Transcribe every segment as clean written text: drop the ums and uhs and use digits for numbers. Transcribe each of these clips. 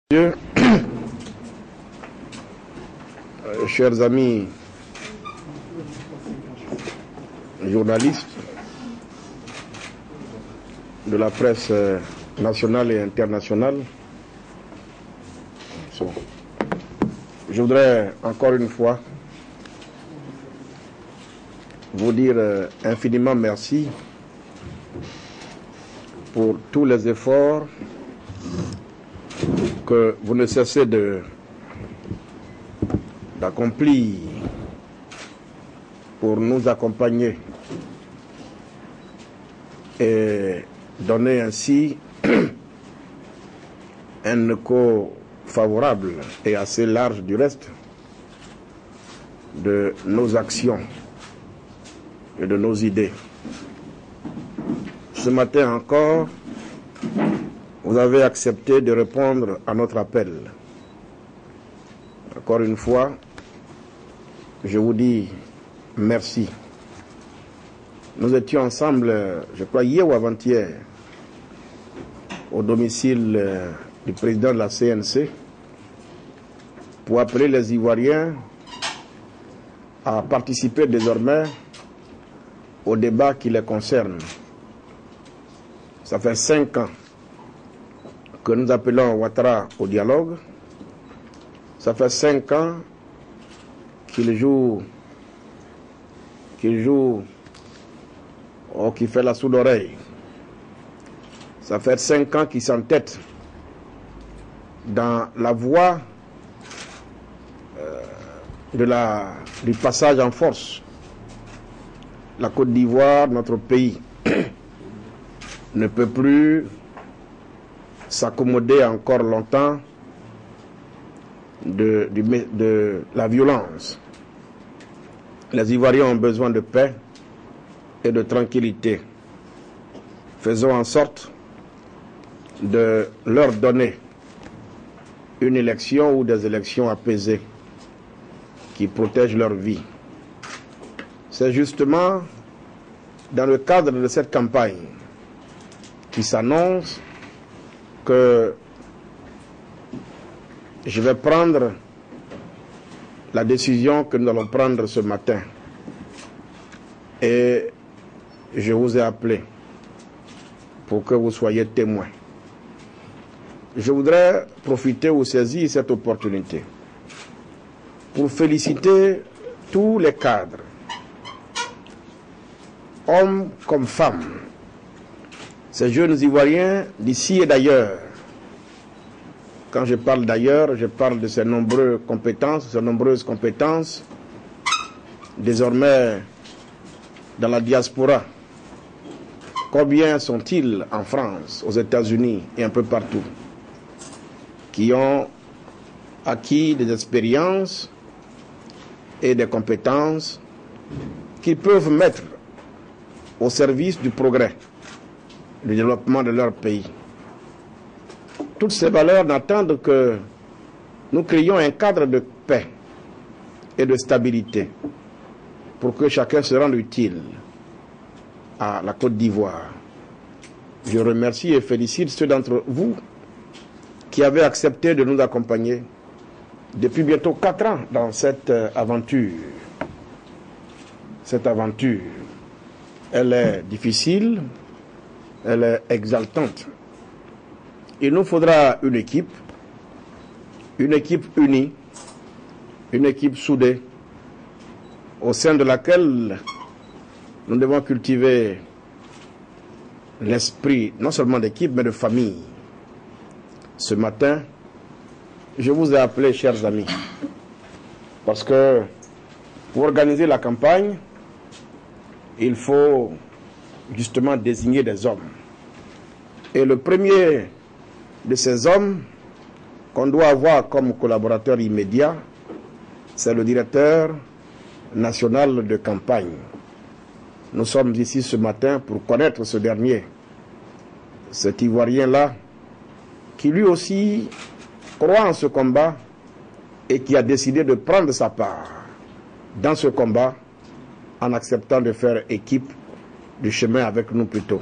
Dieu, chers amis journalistes de la presse nationale et internationale, je voudrais encore une fois vous dire infiniment merci pour tous les efforts que vous ne cessez d'accomplir pour nous accompagner et donner ainsi un écho favorable et assez large du reste de nos actions et de nos idées. Ce matin encore, vous avez accepté de répondre à notre appel. Encore une fois, je vous dis merci. Nous étions ensemble, je crois hier ou avant-hier, au domicile du président de la CNC pour appeler les Ivoiriens à participer désormais au débat qui les concerne. Ça fait 5 ans que nous appelons Ouattara au dialogue. Ça fait 5 ans qu'il joue, qui fait la sourde oreille. Ça fait 5 ans qu'il s'entête dans la voie du passage en force. La Côte d'Ivoire, notre pays, ne peut plus s'accommoder encore longtemps de la violence. Les Ivoiriens ont besoin de paix et de tranquillité. Faisons en sorte de leur donner une élection ou des élections apaisées qui protègent leur vie. C'est justement dans le cadre de cette campagne qui s'annonce que je vais prendre la décision que nous allons prendre ce matin. Et je vous ai appelé pour que vous soyez témoins. Je voudrais profiter ou saisir cette opportunité pour féliciter tous les cadres, hommes comme femmes, ces jeunes Ivoiriens d'ici et d'ailleurs. Quand je parle d'ailleurs, je parle de ces nombreuses compétences, désormais dans la diaspora. Combien sont-ils en France, aux États-Unis et un peu partout, qui ont acquis des expériences et des compétences qu'ils peuvent mettre au service du progrès, du développement de leur pays. Toutes ces valeurs n'attendent que nous créions un cadre de paix et de stabilité pour que chacun se rende utile à la Côte d'Ivoire. Je remercie et félicite ceux d'entre vous qui avez accepté de nous accompagner depuis bientôt 4 ans dans cette aventure. Cette aventure, elle est difficile, elle est exaltante. Il nous faudra une équipe unie, une équipe soudée, au sein de laquelle nous devons cultiver l'esprit, non seulement d'équipe, mais de famille. Ce matin, je vous ai appelé, chers amis, parce que pour organiser la campagne, il faut justement désigner des hommes. Et le premier de ces hommes qu'on doit avoir comme collaborateur immédiat, c'est le directeur national de campagne. Nous sommes ici ce matin pour connaître ce dernier, cet Ivoirien-là, qui lui aussi croit en ce combat et qui a décidé de prendre sa part dans ce combat en acceptant de faire équipe du chemin avec nous plus tôt.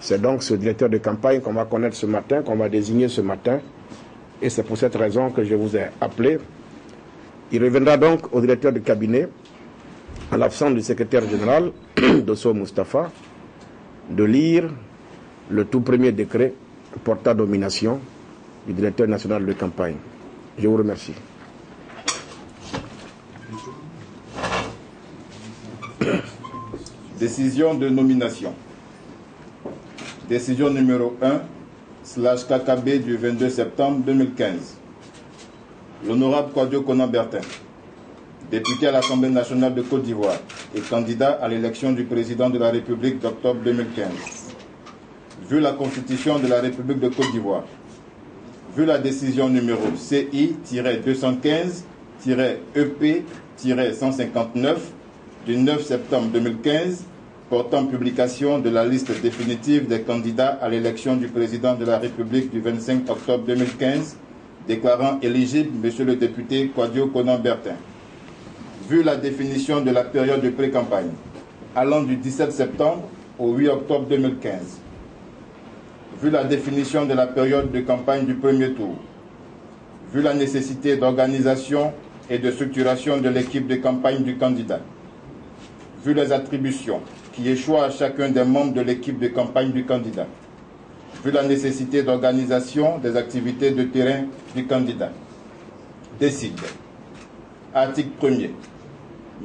C'est donc ce directeur de campagne qu'on va connaître ce matin, qu'on va désigner ce matin, et c'est pour cette raison que je vous ai appelé. Il reviendra donc au directeur du cabinet, à l'absence du secrétaire général, Dosso Moustapha, de lire le tout premier décret portant nomination du directeur national de campagne. Je vous remercie. Décision de nomination. Décision numéro 1/KKB du 22 septembre 2015. L'honorable Kouadio Konan Bertin, député à l'Assemblée nationale de Côte d'Ivoire et candidat à l'élection du président de la République d'octobre 2015. Vu la Constitution de la République de Côte d'Ivoire, vu la décision numéro CI-215-EP-159 du 9 septembre 2015 portant publication de la liste définitive des candidats à l'élection du président de la République du 25 octobre 2015, déclarant éligible M. le député Kouadio Konan Bertin. Vu la définition de la période de pré-campagne, allant du 17 septembre au 8 octobre 2015. Vu la définition de la période de campagne du premier tour. Vu la nécessité d'organisation et de structuration de l'équipe de campagne du candidat. Vu les attributions qui échoient à chacun des membres de l'équipe de campagne du candidat. Vu la nécessité d'organisation des activités de terrain du candidat. Décide. Article 1er.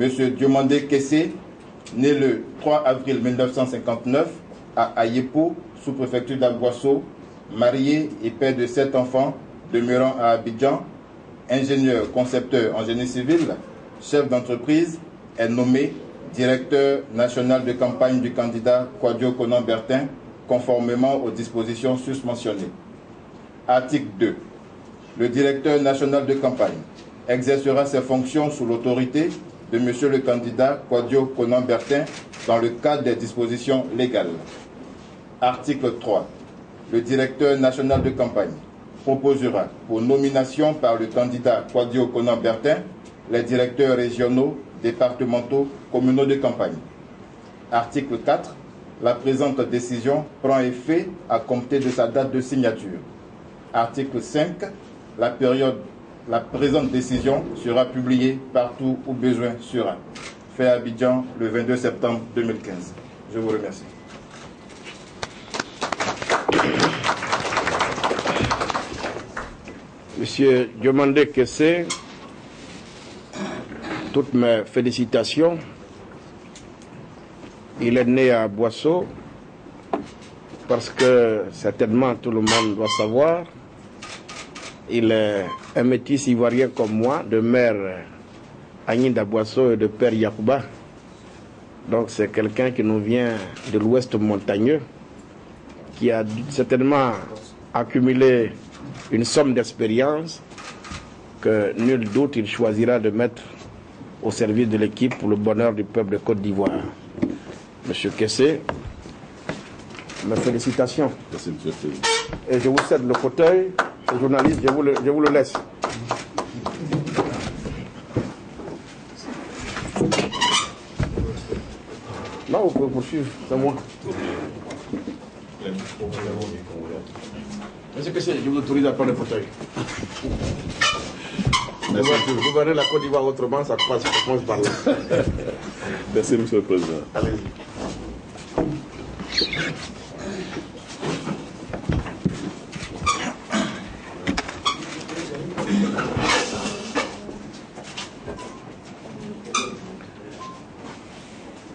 M. Diomandé Kessé, né le 3 avril 1959 à Ayepo, sous-préfecture d'Aboisseau, marié et père de 7 enfants, demeurant à Abidjan, ingénieur concepteur en génie civil, chef d'entreprise, est nommé directeur national de campagne du candidat Kouadio Konan Bertin, conformément aux dispositions susmentionnées. Article 2. Le directeur national de campagne exercera ses fonctions sous l'autorité de M. le candidat Kouadio Konan Bertin dans le cadre des dispositions légales. Article 3. Le directeur national de campagne proposera pour nomination par le candidat Kouadio Konan Bertin les directeurs régionaux, départementaux, communaux de campagne. Article 4. La présente décision prend effet à compter de sa date de signature. Article 5. La présente décision sera publiée partout où besoin sera. Fait à Abidjan le 22 septembre 2015. Je vous remercie. Monsieur Diomandé Kessé, toutes mes félicitations. Il est né à Boisseau parce que certainement tout le monde doit savoir, il est un métis ivoirien comme moi, de mère Agninda Boisseau et de père Yacouba. Donc c'est quelqu'un qui nous vient de l'ouest montagneux, qui a certainement accumulé une somme d'expérience que nul doute il choisira de mettre au service de l'équipe pour le bonheur du peuple de Côte d'Ivoire. Monsieur Kessé, mes félicitations. Merci, monsieur le président. Et je vous cède le fauteuil, le journaliste, je vous le laisse. Non, vous pouvez poursuivre, c'est moi. Monsieur Kessé, je vous autorise à prendre le fauteuil. Vous verrez la Côte d'Ivoire autrement, ça commence par là. Merci, monsieur le président. Allez-y.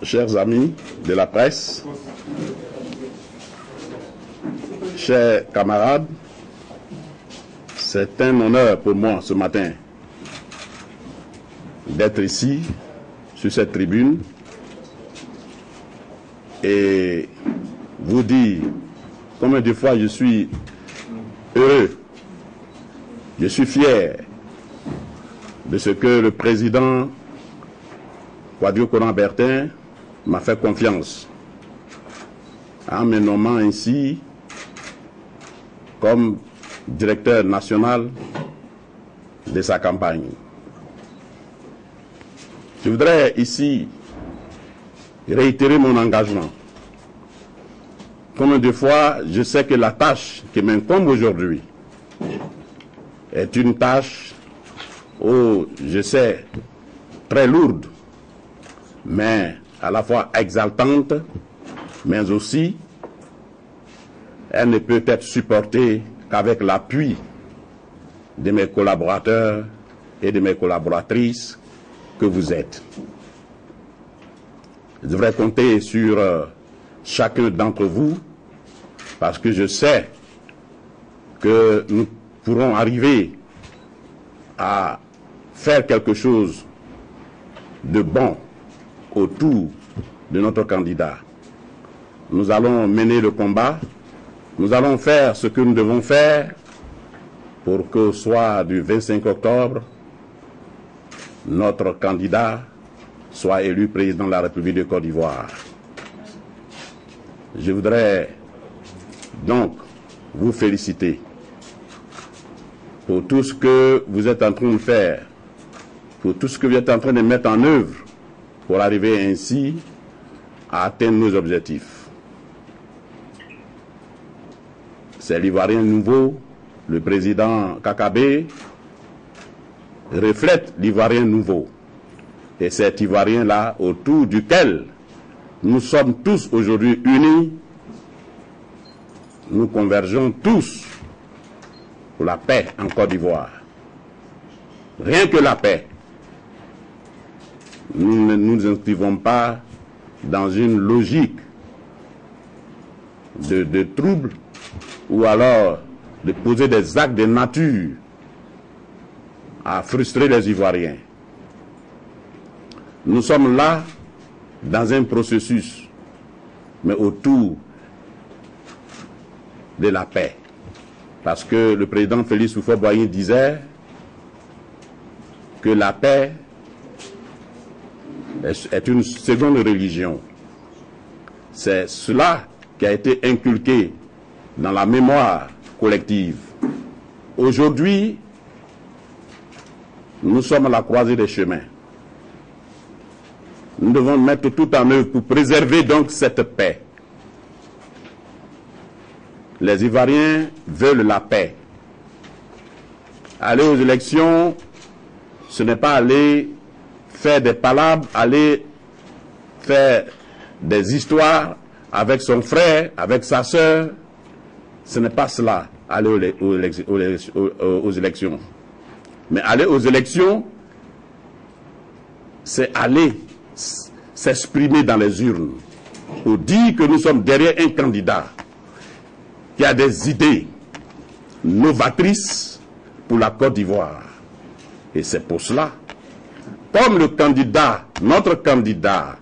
Chers amis de la presse, chers camarades, c'est un honneur pour moi ce matin d'être ici, sur cette tribune, et vous dire combien de fois je suis heureux, je suis fier de ce que le président Kouadio Konan Bertin m'a fait confiance en me nommant ainsi comme directeur national de sa campagne. Je voudrais ici réitérer mon engagement. Combien de fois je sais que la tâche qui m'incombe aujourd'hui est une tâche, je sais, très lourde, mais à la fois exaltante, mais aussi, elle ne peut être supportée qu'avec l'appui de mes collaborateurs et de mes collaboratrices que vous êtes. Je devrais compter sur chacun d'entre vous, parce que je sais que nous pourrons arriver à faire quelque chose de bon autour de notre candidat. Nous allons mener le combat, nous allons faire ce que nous devons faire pour qu'au soir du 25 octobre, notre candidat soit élu président de la République de Côte d'Ivoire. Je voudrais donc vous féliciter pour tout ce que vous êtes en train de faire, pour tout ce que vous êtes en train de mettre en œuvre pour arriver ainsi à atteindre nos objectifs. C'est l'Ivoirien nouveau, le président Kakabe reflète l'Ivoirien nouveau. Et cet Ivoirien-là, autour duquel nous sommes tous aujourd'hui unis, nous convergeons tous pour la paix en Côte d'Ivoire. Rien que la paix. Nous ne nous inscrivons pas dans une logique de trouble ou alors de poser des actes de nature à frustrer les Ivoiriens. Nous sommes là dans un processus, mais autour de la paix. Parce que le président Félix Houphouët-Boigny disait que la paix est une seconde religion. C'est cela qui a été inculqué dans la mémoire collective. Aujourd'hui, nous sommes à la croisée des chemins. Nous devons mettre tout en œuvre pour préserver donc cette paix. Les Ivoiriens veulent la paix. Aller aux élections, ce n'est pas aller faire des palabres, aller faire des histoires avec son frère, avec sa sœur. Ce n'est pas cela, aller aux élections. Mais aller aux élections, c'est aller s'exprimer dans les urnes pour dire que nous sommes derrière un candidat qui a des idées novatrices pour la Côte d'Ivoire. Et c'est pour cela, comme le candidat, notre candidat,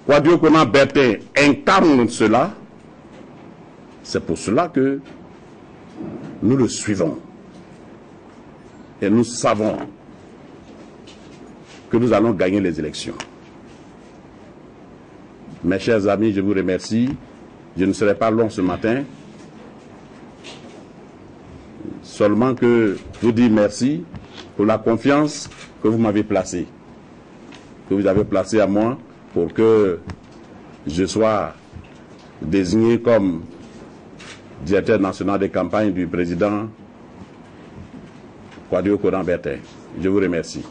Kwadwo Konan-Bertin incarne cela, c'est pour cela que nous le suivons. Et nous savons que nous allons gagner les élections. Mes chers amis, je vous remercie. Je ne serai pas long ce matin. Seulement que je vous dis merci pour la confiance que vous m'avez placée, que vous avez placée à moi pour que je sois désigné comme directeur national de campagne du président Kwadwo Konan-Bertin. Je vous remercie.